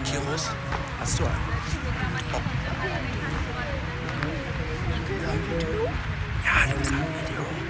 키로스 아스와 야 이거 상일이요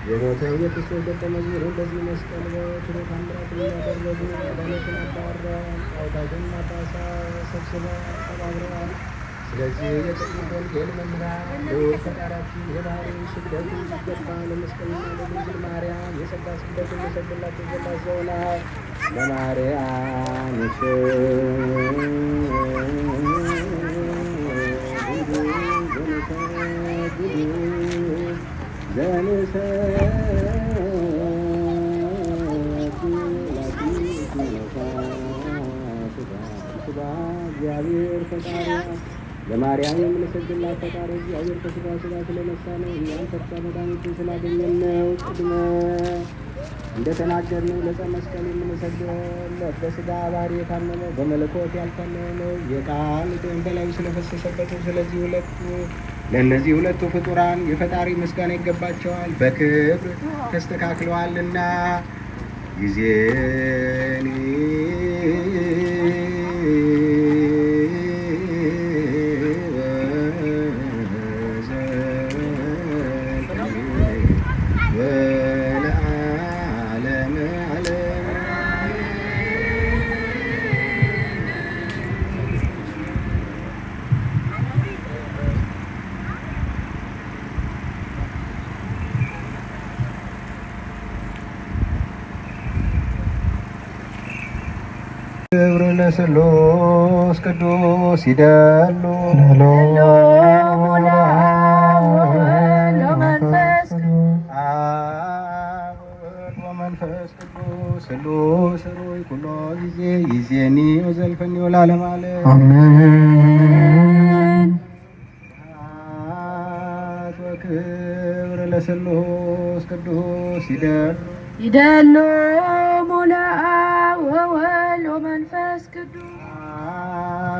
የሞተው የክርስቶስ ደቀ መዝሙር እንደዚህ መስቀል በችሎ ታምራት የሚያደርጉ አዳነትን አባወራ ጣዖታትን ማጣሳ ሰብስበ ተባብረዋል። ስለዚህ የጥቂት ወንጌል መምህራን ልዑል ፈጣሪያችን የባህሪን ስግደቱ ሲገባ ለመስቀልና ለድንግል ማርያም የጸጋ ስግደት የሚሰግድላቸው ዘንድ አዘውናል። ለማርያም እግዚአብሔር ፈጣሪ ለማርያም የምንሰግድላት ፈጣሪ እግዚአብሔር ከሥጋ ሥጋ ስለነሳ ነው። እኛም ከእርሷ መድኃኒትን ስላገኘን ነው። ቅድመ እንደተናገርነው ለዕፀ መስቀል የምንሰግድለት በሥጋ ባህሪ የታመመ በመለኮት ያልታመመ ነው። የቃል ደም በላዩ ስለፈሰሰበት ለእነዚህ ሁለቱ ፍጡራን የፈጣሪ ምስጋና ይገባቸዋል፣ በክብር ተስተካክለዋልና። ጊዜኒ ክብር ለስሉስ ቅዱስ ይደሉ ወመንፈስ ቅዱስ ስሉስ ሩይ ኩሎ ጊዜ ይዜኒ ወዘልፈኒ ወለዓለመ ዓለም አሜን። ለስሉስ ቅዱስ ይደሉ ሙለአብ ወወልድ ወመንፈስ ቅዱስ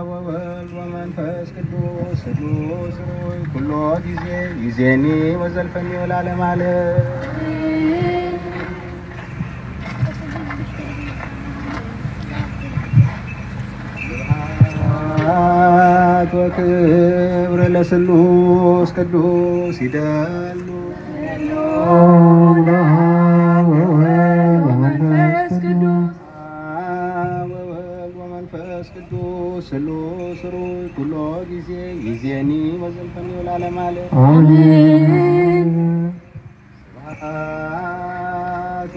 ወወልድ ወመንፈስ ቅዱስ ስሉስ ሩይ ኩሎ ጊዜ ይዜኒ ወዘልፈኒ ወለዓለመ ዓለም። ወክብር ለስሉስ ቅዱስ ይደሉ ወመንፈስ ቅዱስ ስሉስ ሩይ ኩሎ ጊዜ ይዜኒ ወዘልፈኒ ወለዓለመ ዓለም አሜን።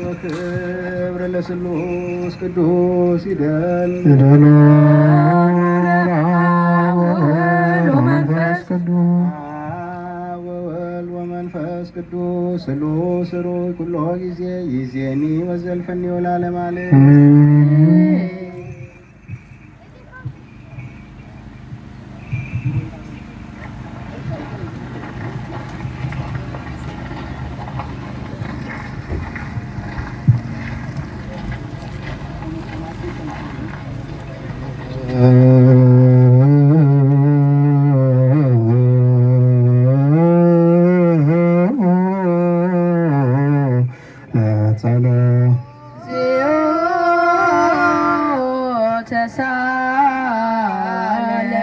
ወክብር ለስሉስ ቅዱስ ይደሉ ወወልድ ወመንፈስ ቅዱስ ስሉስ ሩይ ኩሎ ጊዜ ይዜኒ ወዘልፈኒ ወለዓለመ ዓለም።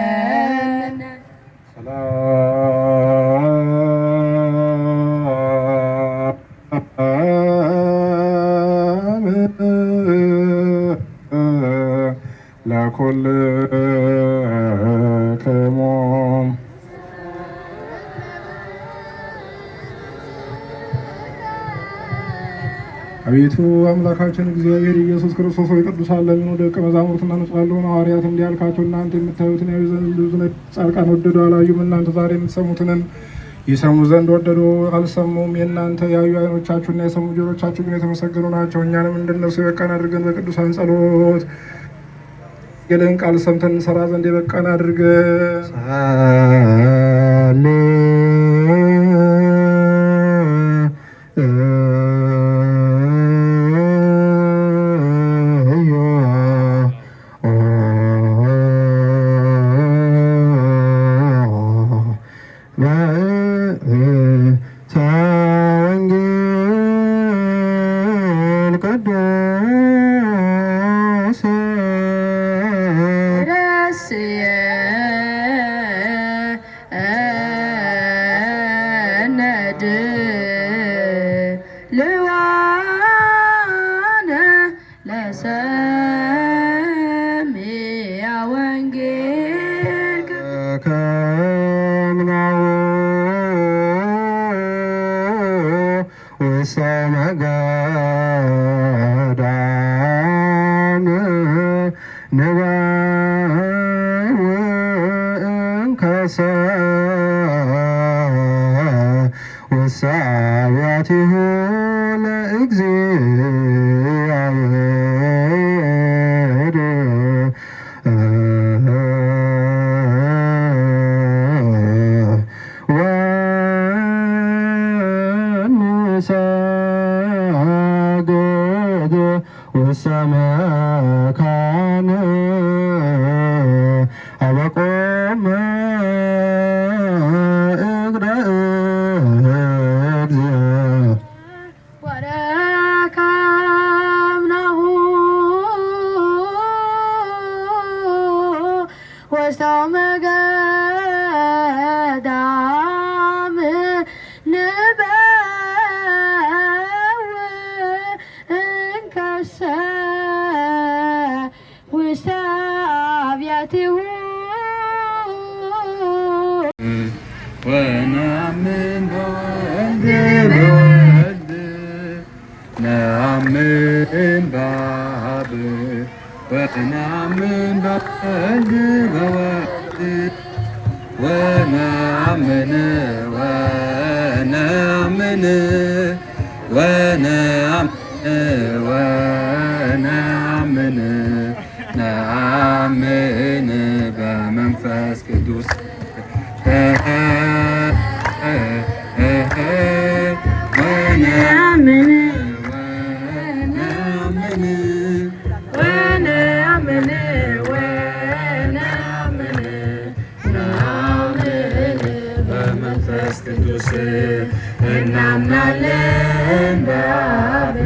ተሳለን ለኩልክሙ አቤቱ አምላካችን እግዚአብሔር ኢየሱስ ክርስቶስ ሆይ ቅዱሳን ለሚሆኑ ደቀ መዛሙርትና ንጹሐን ለሆኑ ሐዋርያት እንዲህ አልካቸው፣ እናንተ የምታዩትን ያዩ ዘንድ ብዙ ጻድቃን ወደዱ አላዩም። እናንተ ዛሬ የምትሰሙትንም ይሰሙ ዘንድ ወደዱ አልሰሙም። የእናንተ ያዩ ዓይኖቻችሁና የሰሙ ጆሮቻችሁ ግን የተመሰገኑ ናቸው። እኛንም እንደነርሱ የበቃን አድርገን በቅዱሳን ጸሎት የልህን ቃል ሰምተን እንሰራ ዘንድ የበቃን አድርገን ልዋነ ለሰሚዐ ወንጌል ከምናው ወሰመገዳም ንባውእንከሰ ወሳብያቲሁ ለእግዚአብሔር ወንሰግድ ወሰመካነ አበቆመ እግረ ወረከብናሁ ወሰመገዳም ንበውእንከሰ ውሳብያቲሁ ወነአምን በወልድ ነአምን በአብ ወነአምን በወልድ ወነአምን ወነአምን ወነአምን ነአምን በመንፈስ ቅዱስ ወነአምን ወነአምን ወነአምን ነአምን በመንፈስ ቅዱስ እናምናለን በአብ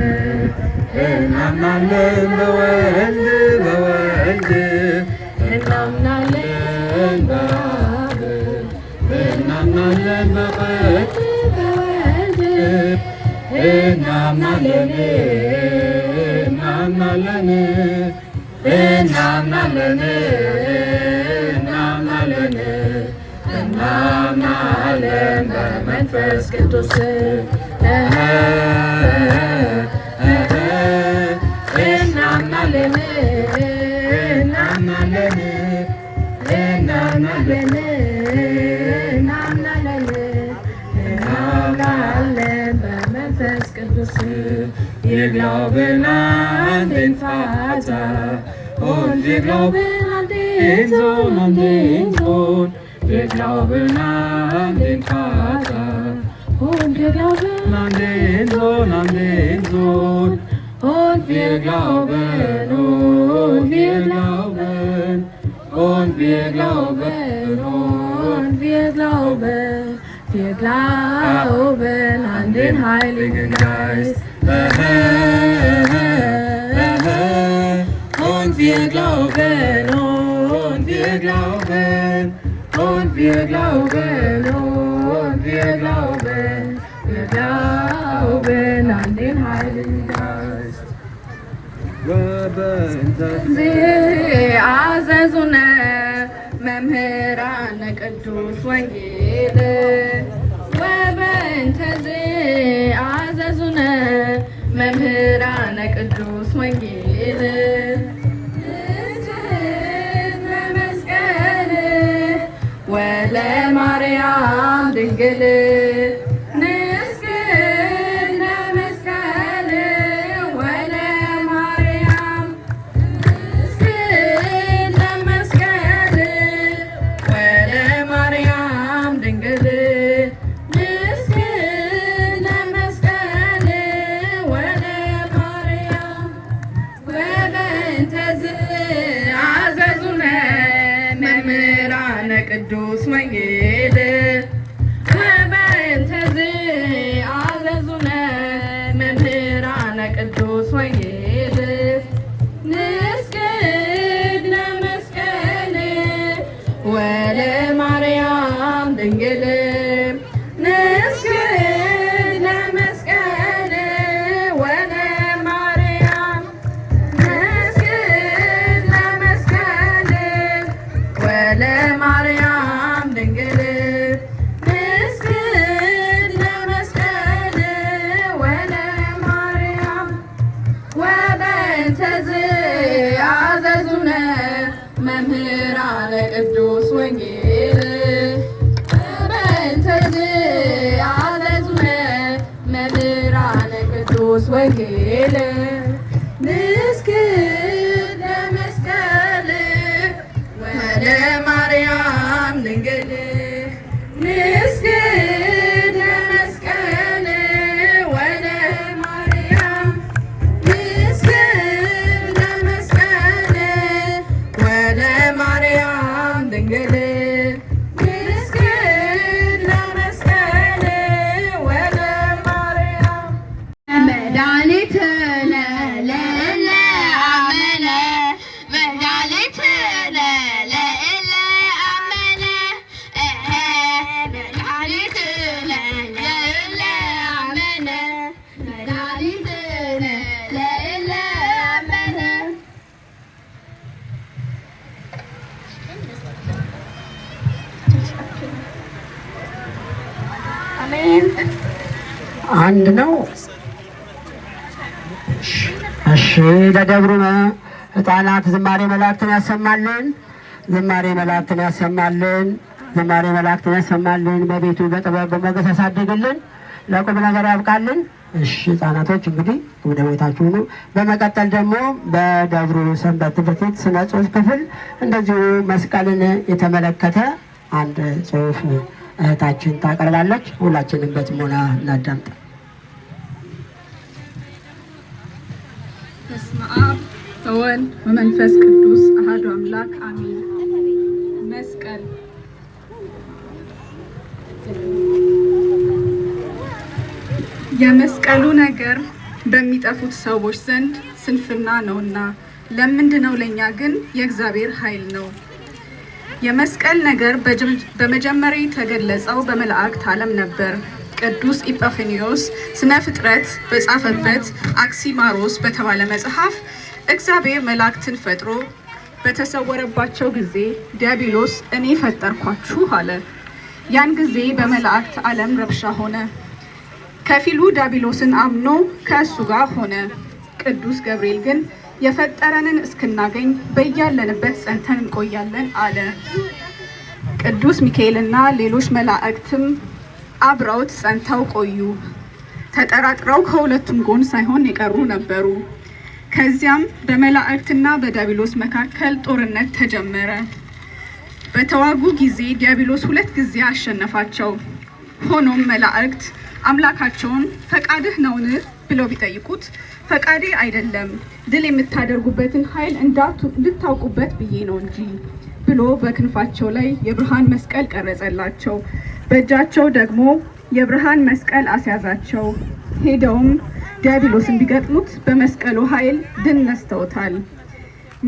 እናምናለን በወልድ እናምናለን በአብ እናምናለን በወልድ እናምናለን እናምናለን እናምናለን እናምናለን እናምናለን በመንፈስ ቅዱስ እናምናለን እናምናለን እናምናለን እናምናለን እናምናለን በመንፈስ ቅዱስ የግላውብን አንድን Vater und wir glauben an den Sohn, wir glauben an den Vater und wir glauben an den Sohn, und wir glauben und wir glauben und wir glauben und wir glauben. Wir glauben an den Heiligen Geist. Und wir glauben und wir glauben und wir glauben und wir glauben. Wir glauben an den Heiligen Geist. አዘዙነ መምህራነ ቅዱስ ወንጌል ወበእንተዝ አዘዙነ መምህራነ ቅዱስ ወንጌል መስቀል ወለማርያም ድንግል ቅዱስ ወንጌል ወበእንተዝ አዘዙነ መምህራነ ቅዱስ ወንጌል ንስግድ ለመስቀል ወለማርያም ድንግል ንስግድ ለመስቀል ወለማርያም ንስግድ ለመስቀል ወለማርያም ድንግል ንስግድ ለመስቀል ወለማርያም ወበእንተዝ አዘዙነ መምህራነ ቅዱስ ወንጌል ወበእንተዝ አዘዙነ መምህራነ ቅዱስ ወንጌል ንስግድ ለመስቀል ወለማርያም ድንግል ንስግድ ለመስቀል ወለማርያም ንስግድ ለመስቀል ወለማርያም ድንግል ንስግድ ለመስቀል ወለማርያም መድኃኒትነ ለእለ አመነ መድኃኒትነ ለእለ አመነ መድኃኒትነ ለእለ አመነ መድኃኒትነ ለእለ አመነ አሜን። አንድ ነው። እሺ ለደብሩ ሕፃናት ዝማሬ መላእክትን ያሰማልን፣ ዝማሬ መላእክትን ያሰማልን፣ ዝማሬ መላእክትን ያሰማልን። በቤቱ በጥበብ በሞገስ ያሳድግልን፣ ለቁም ነገር ያብቃልን። እሺ ሕፃናቶች እንግዲህ ወደ ቤታችሁ ሁኑ። በመቀጠል ደግሞ በደብሩ ሰንበት ትምህርት ቤት ስነ ጽሑፍ ክፍል እንደዚሁ መስቀልን የተመለከተ አንድ ጽሑፍ እህታችን ታቀርባለች። ሁላችንም በጥሞና እናዳምጥ። በአብ ወመንፈስ ቅዱስ አሐዱ አምላክ አሜን። መስቀል የመስቀሉ ነገር በሚጠፉት ሰዎች ዘንድ ስንፍና ነውና ለምንድነው ለኛ ግን የእግዚአብሔር ኃይል ነው። የመስቀል ነገር በመጀመሪያ የተገለጸው በመላእክት ዓለም ነበር። ቅዱስ ኢጳፍኒዮስ ስነ ፍጥረት በጻፈበት አክሲማሮስ በተባለ መጽሐፍ እግዚአብሔር መላእክትን ፈጥሮ በተሰወረባቸው ጊዜ ዲያብሎስ እኔ ፈጠርኳችሁ አለ። ያን ጊዜ በመላእክት ዓለም ረብሻ ሆነ። ከፊሉ ዲያብሎስን አምኖ ከእሱ ጋር ሆነ። ቅዱስ ገብርኤል ግን የፈጠረንን እስክናገኝ በያለንበት ጸንተን እንቆያለን አለ። ቅዱስ ሚካኤልና ሌሎች መላእክትም አብረውት ጸንተው ቆዩ። ተጠራጥረው ከሁለቱም ጎን ሳይሆን የቀሩ ነበሩ። ከዚያም በመላእክትና በዲያብሎስ መካከል ጦርነት ተጀመረ። በተዋጉ ጊዜ ዲያብሎስ 2 ጊዜ አሸነፋቸው። ሆኖም መላእክት አምላካቸውን ፈቃድህ ነውን ብለው ቢጠይቁት ፈቃዴ አይደለም፣ ድል የምታደርጉበትን ኃይል እንድታውቁበት ብዬ ነው እንጂ ብሎ በክንፋቸው ላይ የብርሃን መስቀል ቀረጸላቸው። በእጃቸው ደግሞ የብርሃን መስቀል አስያዛቸው። ሄደውም ዲያብሎስን ቢገጥሙት በመስቀሉ ኃይል ድል ነስተውታል።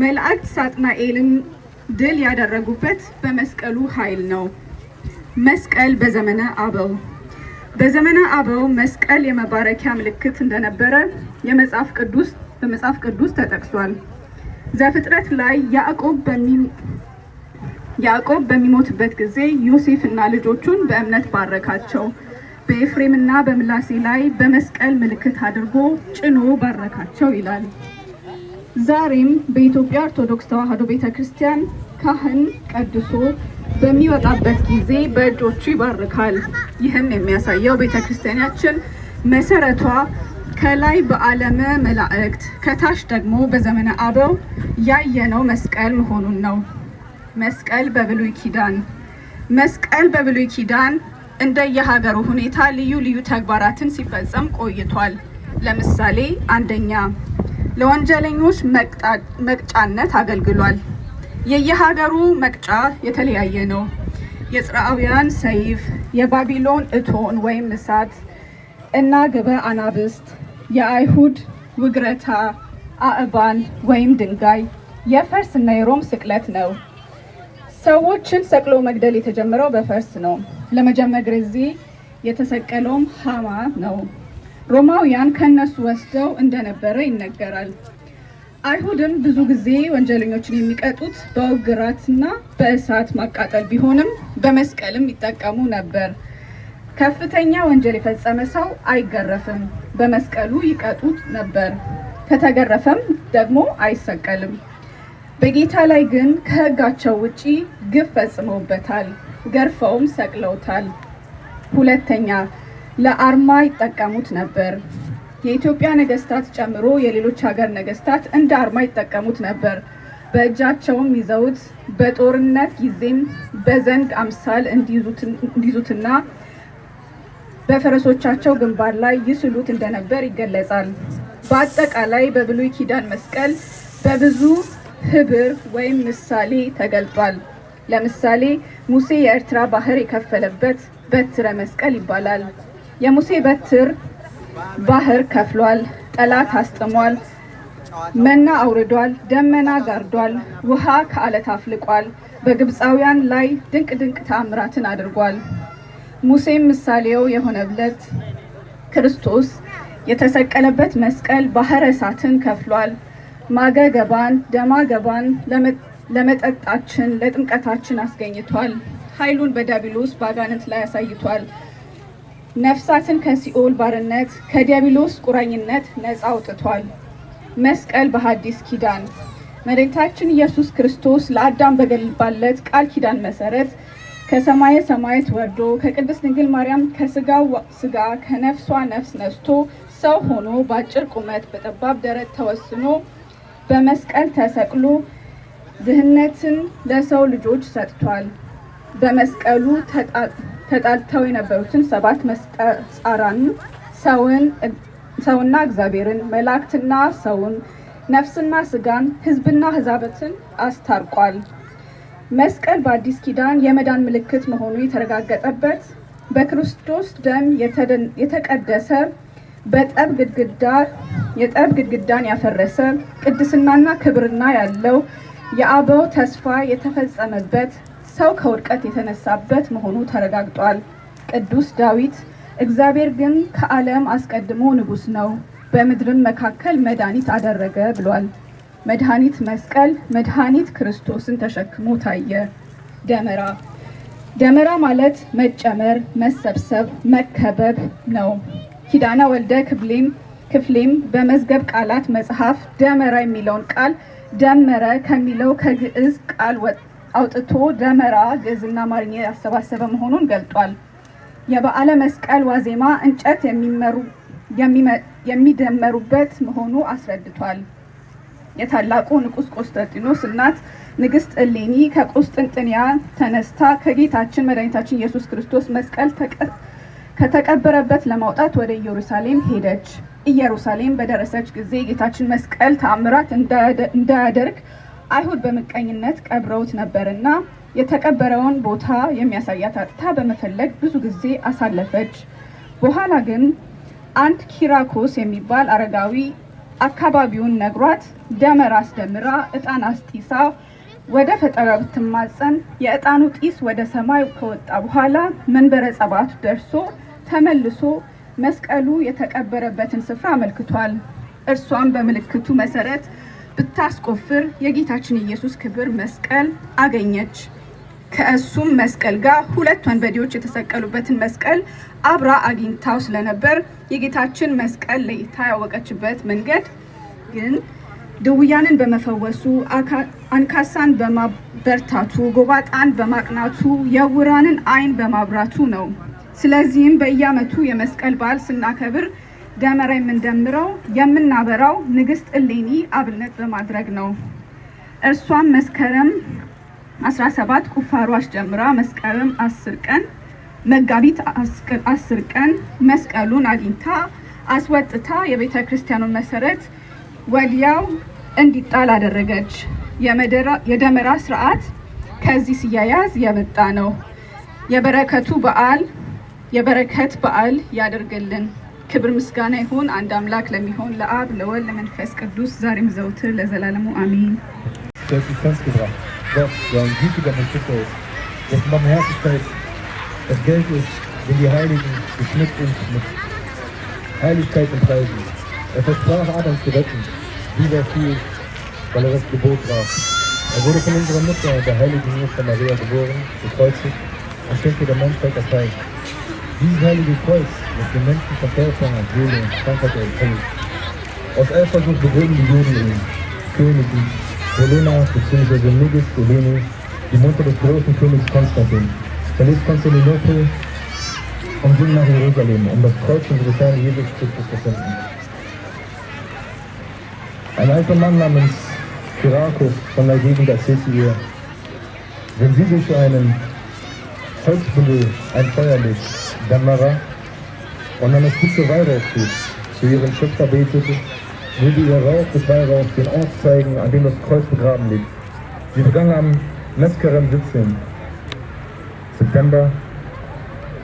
መላእክት ሳጥናኤልን ድል ያደረጉበት በመስቀሉ ኃይል ነው። መስቀል በዘመነ አበው መስቀል የመባረኪያ ምልክት እንደነበረ በመጽሐፍ ቅዱስ ተጠቅሷል። ዘፍጥረት ላይ ያዕቆብ በሚሞትበት ጊዜ ዮሴፍና ልጆቹን በእምነት ባረካቸው። በኤፍሬምና በምላሴ ላይ በመስቀል ምልክት አድርጎ ጭኖ ባረካቸው ይላል። ዛሬም በኢትዮጵያ ኦርቶዶክስ ተዋሕዶ ቤተክርስቲያን ካህን ቀድሶ በሚወጣበት ጊዜ በእጆቹ ይባርካል። ይህም የሚያሳየው ቤተክርስቲያናችን መሰረቷ ከላይ በዓለመ መላእክት ከታች ደግሞ በዘመነ አበው ያየነው መስቀል መሆኑን ነው። መስቀል በብሉይ ኪዳን እንደየሀገሩ ሁኔታ ልዩ ልዩ ተግባራትን ሲፈጸም ቆይቷል። ለምሳሌ አንደኛ ለወንጀለኞች መቅጫነት አገልግሏል። የየሀገሩ መቅጫ የተለያየ ነው። የጽርዓውያን ሰይፍ፣ የባቢሎን እቶን ወይም እሳት እና ግበ አናብስት፣ የአይሁድ ውግረታ አእባን ወይም ድንጋይ፣ የፈርስ እና የሮም ስቅለት ነው። ሰዎችን ሰቅሎ መግደል የተጀመረው በፈርስ ነው። ለመጀመሪያ ጊዜ የተሰቀለውም ሃማ ነው። ሮማውያን ከነሱ ወስደው እንደነበረ ይነገራል። አይሁድም ብዙ ጊዜ ወንጀለኞችን የሚቀጡት በውግራትና በእሳት ማቃጠል ቢሆንም በመስቀልም ይጠቀሙ ነበር። ከፍተኛ ወንጀል የፈጸመ ሰው አይገረፍም፣ በመስቀሉ ይቀጡት ነበር። ከተገረፈም ደግሞ አይሰቀልም። በጌታ ላይ ግን ከሕጋቸው ውጪ ግፍ ፈጽመውበታል፣ ገርፈውም ሰቅለውታል። ሁለተኛ ለአርማ ይጠቀሙት ነበር። የኢትዮጵያ ነገስታት ጨምሮ የሌሎች ሀገር ነገስታት እንደ አርማ ይጠቀሙት ነበር። በእጃቸውም ይዘውት በጦርነት ጊዜም በዘንግ አምሳል እንዲይዙትና በፈረሶቻቸው ግንባር ላይ ይስሉት እንደነበር ይገለጻል። በአጠቃላይ በብሉይ ኪዳን መስቀል በብዙ ህብር ወይም ምሳሌ ተገልጧል። ለምሳሌ ሙሴ የኤርትራ ባህር የከፈለበት በትረ መስቀል ይባላል። የሙሴ በትር ባህር ከፍሏል፣ ጠላት አስጥሟል፣ መና አውርዷል፣ ደመና ጋርዷል፣ ውሃ ከአለት አፍልቋል፣ በግብፃውያን ላይ ድንቅ ድንቅ ተአምራትን አድርጓል። ሙሴም ምሳሌው የሆነለት ክርስቶስ የተሰቀለበት መስቀል ባህረ እሳትን ከፍሏል። ማገ ገባን ደማ ገባን ለመጠጣችን ለጥምቀታችን አስገኝቷል። ኃይሉን በዲያብሎስ በአጋንንት ላይ አሳይቷል። ነፍሳትን ከሲኦል ባርነት ከዲያብሎስ ቁራኝነት ነፃ አውጥቷል። መስቀል በሐዲስ ኪዳን መድኃኒታችን ኢየሱስ ክርስቶስ ለአዳም በገባለት ቃል ኪዳን መሰረት ከሰማየ ሰማያት ወርዶ ከቅድስት ድንግል ማርያም ከስጋው ስጋ ከነፍሷ ነፍስ ነስቶ ሰው ሆኖ በአጭር ቁመት በጠባብ ደረት ተወስኖ በመስቀል ተሰቅሎ ድህነትን ለሰው ልጆች ሰጥቷል። በመስቀሉ ተጣልተው የነበሩትን 7 መስቀጻራን ሰውና እግዚአብሔርን መላእክትና ሰውን ነፍስና ስጋን ሕዝብና ሕዛብትን አስታርቋል። መስቀል በአዲስ ኪዳን የመዳን ምልክት መሆኑ የተረጋገጠበት በክርስቶስ ደም የተቀደሰ የጠብ ግድግዳን ያፈረሰ ቅድስናና ክብርና ያለው የአበው ተስፋ የተፈጸመበት ሰው ከውድቀት የተነሳበት መሆኑ ተረጋግጧል። ቅዱስ ዳዊት እግዚአብሔር ግን ከዓለም አስቀድሞ ንጉሥ ነው፣ በምድርም መካከል መድኃኒት አደረገ ብሏል። መድኃኒት መስቀል መድኃኒት ክርስቶስን ተሸክሞ ታየ። ደመራ ማለት መጨመር፣ መሰብሰብ፣ መከበብ ነው። ኪዳነ ወልደ ክፍሌም በመዝገብ ቃላት መጽሐፍ ደመራ የሚለውን ቃል ደመረ ከሚለው ከግዕዝ ቃል አውጥቶ ደመራ ግዕዝና አማርኛ ያሰባሰበ መሆኑን ገልጧል። የበዓለ መስቀል ዋዜማ እንጨት የሚደመሩበት መሆኑ አስረድቷል። የታላቁ ንጉሥ ቆስጠንጢኖስ እናት ንግሥት እሌኒ ከቁስጥንጥንያ ተነስታ ከጌታችን መድኃኒታችን ኢየሱስ ክርስቶስ መስቀል ከተቀበረበት ለማውጣት ወደ ኢየሩሳሌም ሄደች። ኢየሩሳሌም በደረሰች ጊዜ ጌታችን መስቀል ተአምራት እንዳያደርግ አይሁድ በምቀኝነት ቀብረውት ነበርና የተቀበረውን ቦታ የሚያሳያት አጥታ በመፈለግ ብዙ ጊዜ አሳለፈች። በኋላ ግን አንድ ኪራኮስ የሚባል አረጋዊ አካባቢውን ነግሯት ደመራ አስደምራ ዕጣን አስጢሳ ወደ ፈጣሪዋ ብትማጸን የዕጣኑ ጢስ ወደ ሰማይ ከወጣ በኋላ መንበረ ጸባቱ ደርሶ ተመልሶ መስቀሉ የተቀበረበትን ስፍራ አመልክቷል። እርሷም በምልክቱ መሰረት ብታስቆፍር የጌታችን ኢየሱስ ክብር መስቀል አገኘች። ከእሱም መስቀል ጋር ሁለት ወንበዴዎች የተሰቀሉበትን መስቀል አብራ አግኝታው ስለነበር የጌታችን መስቀል ለይታ ያወቀችበት መንገድ ግን ድውያንን በመፈወሱ፣ አንካሳን በማበርታቱ፣ ጎባጣን በማቅናቱ፣ የዕውራንን ዓይን በማብራቱ ነው። ስለዚህም በየዓመቱ የመስቀል በዓል ስናከብር ደመራ የምናበራው ንግሥት እሌኒ አብነት በማድረግ ነው። እርሷም መስከረም 17 ቁፋሮ አስጀምራ መስከረም 10 ቀን መጋቢት 10 ቀን መስቀሉን አግኝታ አስወጥታ የቤተ ክርስቲያኑን መሰረት ወዲያው እንዲጣል አደረገች። የደመራ ስርዓት ከዚህ ሲያያዝ የመጣ ነው። የበረከት በዓል ያደርግልን። ክብር ምስጋና ይሁን አንድ አምላክ ለሚሆን ለአብ ለወልድ ለመንፈስ ቅዱስ ዛሬም ዘውትር ለዘላለሙ አሜን። Gott, der ein gütiger und Schützer ist, dessen Barmherzigkeit das Geld ist, den die Heiligen geschmückt sind mit Heiligkeit und Preisen. Er versprach Adam zu retten, wie sehr viel, weil er das Gebot brach. Er wurde von unserer Mutter, der heiligen Jungfrau Maria, geboren, gekreuzigt und schenkte der Menschheit das Heil. Dieses heilige Kreuz ist den Menschen von Verfall, Seele und Krankheit erfüllt. Aus Eifersucht begründen die Juden ihn, Könige, Helena bzw. Nigis Helene, die Mutter des großen Königs Konstantin, verließ Konstantinopel und ging nach Jerusalem, um das Kreuz unseres Herrn Jesus Christus zu finden. Ein alter Mann namens Kyrakos von der Gegend erzählte ihr, wenn sie durch einen Holzbündel ein Feuer legt, Dämmerer, und eine Spitze Weihrauch tut, zu ihrem Schöpfer betete, würde ihr Rauch des Weihrauchs den Ort zeigen, an dem das Kreuz begraben liegt. Sie begann am Meskerem 17. September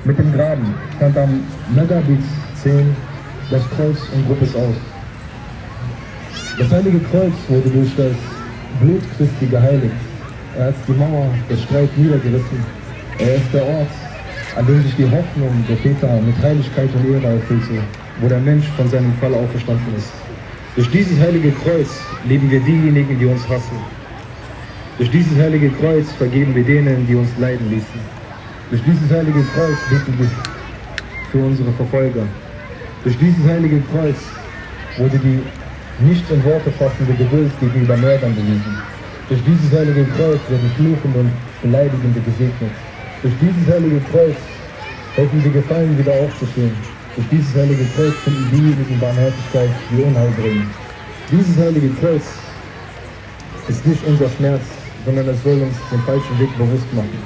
mit dem Graben, stand am Megabit 10 das Kreuz und grub es aus. Das heilige Kreuz wurde durch das Blut Christi geheiligt. Er hat die Mauer des Streits niedergerissen. Er ist der Ort, an dem sich die Hoffnung der Väter mit Heiligkeit und Ehre erfüllte, wo der Mensch von seinem Fall auferstanden ist. Durch dieses heilige Kreuz lieben wir diejenigen, die uns hassen. Durch dieses heilige Kreuz vergeben wir denen, die uns leiden ließen. Durch dieses heilige Kreuz beten wir für unsere Verfolger. Durch dieses heilige Kreuz wurde die nicht in Worte fassende Geduld gegenüber Mördern bewiesen. Durch dieses heilige Kreuz werden Fluchende und Beleidigende gesegnet. Durch dieses heilige Kreuz helfen wir Gefallenen wieder aufzustehen. Durch dieses heilige Kreuz finden diejenigen Barmherzigkeit, die Unheil bringen. Dieses heilige Kreuz ist nicht unser Schmerz, sondern es soll uns den falschen Weg bewusst machen.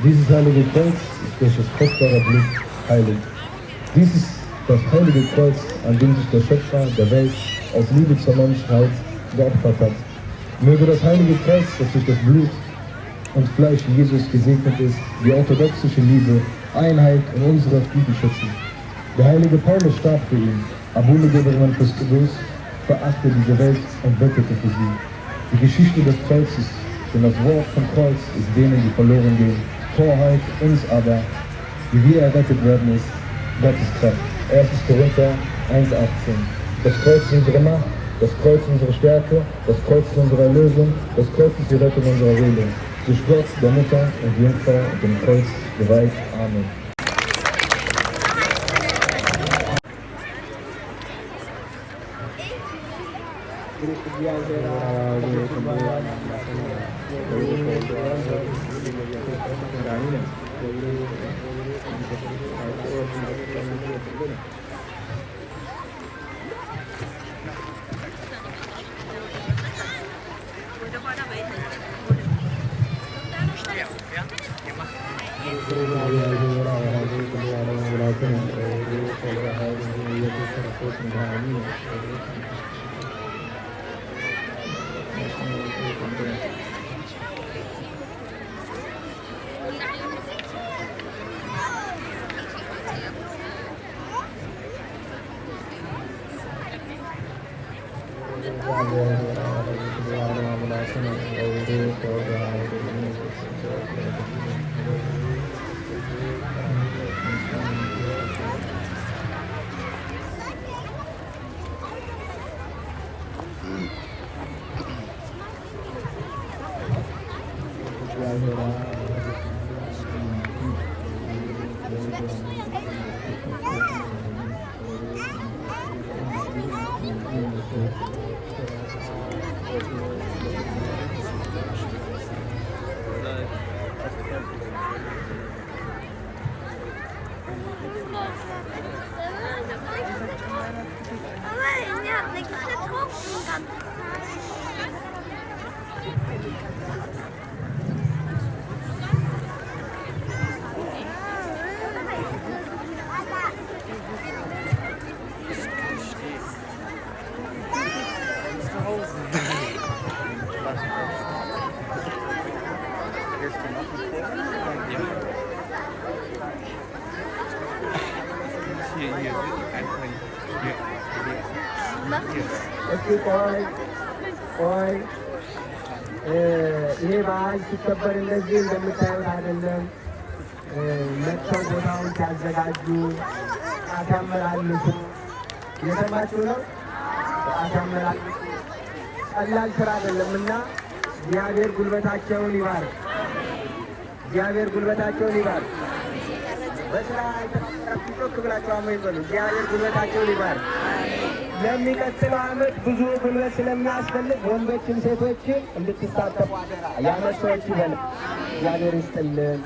Dieses heilige Kreuz ist durch das kostbare Blut heilig. Dies ist das heilige Kreuz, an dem sich der Schöpfer der Welt aus Liebe zur Menschheit geopfert hat. Möge das heilige Kreuz, das durch das Blut und Fleisch Jesus gesegnet ist, die orthodoxe Liebe, Einheit und unsere Frieden schützen. Der heilige Paulus starb für ihn. Abune Geberin Christus verachte diese Welt und bettete für sie. Die Geschichte des Kreuzes, denn das Wort vom Kreuz ist denen, die verloren gehen. Torheit, uns aber, wie wir errettet werden, ist Gottes Kraft. 1. Korinther 1,18. Das Kreuz ist unsere Macht, das Kreuz ist unsere Stärke, das Kreuz ist unsere Erlösung, das Kreuz ist die Rettung unserer Seele. Durch Gott, der Mutter und Jungfrau und dem Kreuz geweiht. Amen. ይሄ በዓል ሲከበር እንደዚህ እንደምታዩት አይደለም። መጥተው ቦታውን ሲያዘጋጁ ሲያመላልሱ እየሰማችሁ ነው። ሲያመላልሱ ቀላል ስራ አይደለምና እግዚአብሔር ጉልበታቸውን ይባርክ። እግዚአብሔር ጉልበታቸውን ይባርክ። በስራ አይተፈጠራችሁ ክብላችሁ አሜን በሉ። እግዚአብሔር ጉልበታቸውን ይባርክ። ለሚቀጥለው ዓመት ብዙ ጉልበት ስለሚያስፈልግ ወንዶችም ሴቶችም እንድትሳተፉ አደራ። የዓመት ሰዎች ይበል። እግዚአብሔር ይስጥልን።